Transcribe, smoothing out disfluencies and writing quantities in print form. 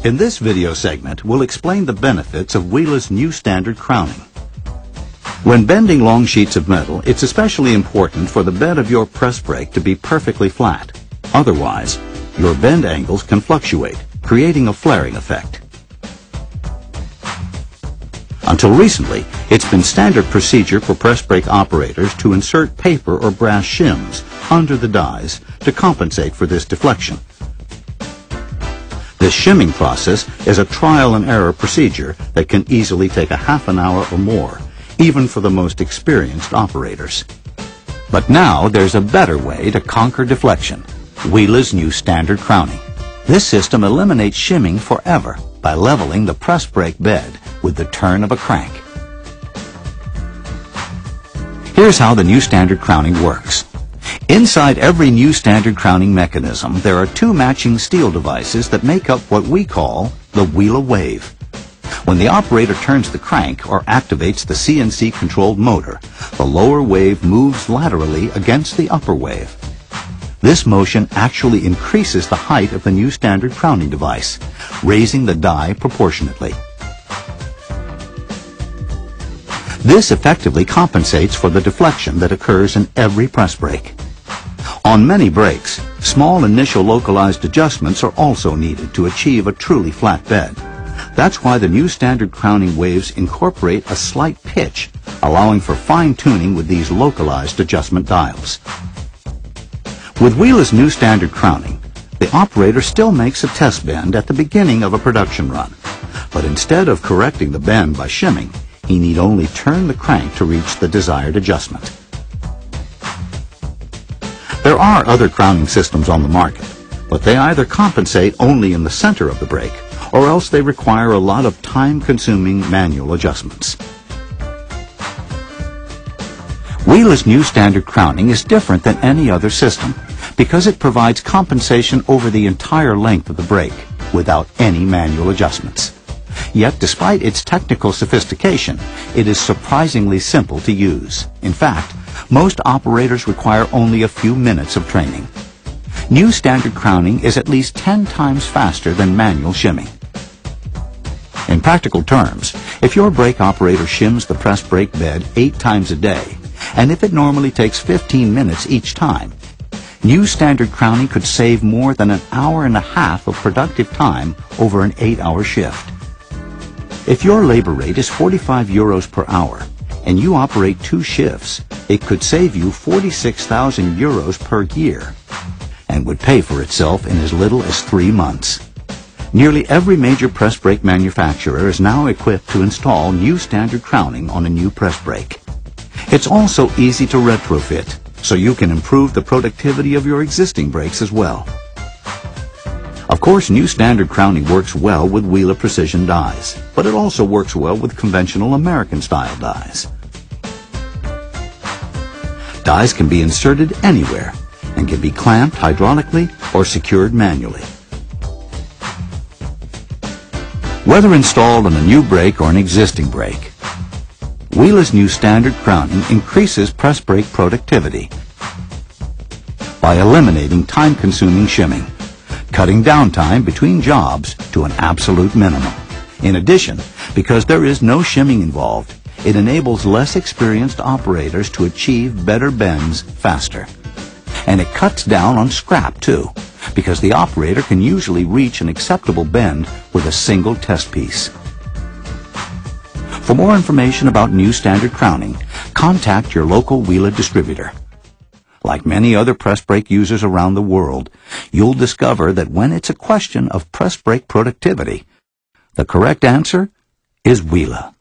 In this video segment, we'll explain the benefits of Wila's new standard crowning. When bending long sheets of metal, it's especially important for the bed of your press brake to be perfectly flat. Otherwise, your bend angles can fluctuate, creating a flaring effect. Until recently, it's been standard procedure for press brake operators to insert paper or brass shims under the dies to compensate for this deflection. This shimming process is a trial and error procedure that can easily take a half an hour or more, even for the most experienced operators. But now there's a better way to conquer deflection: Wila's new standard crowning. This system eliminates shimming forever by leveling the press brake bed with the turn of a crank. Here's how the new standard crowning works. Inside every new standard crowning mechanism, there are two matching steel devices that make up what we call the Wila wave. When the operator turns the crank or activates the CNC-controlled motor, the lower wave moves laterally against the upper wave. This motion actually increases the height of the new standard crowning device, raising the die proportionately. This effectively compensates for the deflection that occurs in every press brake. On many brakes, small initial localized adjustments are also needed to achieve a truly flat bed. That's why the new standard crowning waves incorporate a slight pitch, allowing for fine-tuning with these localized adjustment dials. With Wila's new standard crowning, the operator still makes a test bend at the beginning of a production run. But instead of correcting the bend by shimming, he need only turn the crank to reach the desired adjustment. There are other crowning systems on the market, but they either compensate only in the center of the brake, or else they require a lot of time-consuming manual adjustments. Wila's new standard crowning is different than any other system because it provides compensation over the entire length of the brake without any manual adjustments. Yet, despite its technical sophistication, it is surprisingly simple to use. In fact, most operators require only a few minutes of training. New standard crowning is at least 10 times faster than manual shimming. In practical terms, if your brake operator shims the press brake bed 8 times a day, and if it normally takes 15 minutes each time, new standard crowning could save more than an hour and a half of productive time over an 8-hour shift. If your labor rate is 45 euros per hour, and you operate 2 shifts, it could save you 46,000 euros per year and would pay for itself in as little as 3 months. Nearly every major press brake manufacturer is now equipped to install new standard crowning on a new press brake. It's also easy to retrofit, so you can improve the productivity of your existing brakes as well. Of course, new standard crowning works well with Wila precision dies, but it also works well with conventional American-style dies. Dies can be inserted anywhere and can be clamped hydraulically or secured manually. Whether installed on a new brake or an existing brake, Wila's new standard crowning increases press brake productivity by eliminating time-consuming shimming, cutting downtime between jobs to an absolute minimum. In addition, because there is no shimming involved, it enables less experienced operators to achieve better bends faster. And it cuts down on scrap too, because the operator can usually reach an acceptable bend with a single test piece. For more information about new standard crowning, contact your local Wila distributor. Like many other press brake users around the world, you'll discover that when it's a question of press brake productivity, the correct answer is Wila.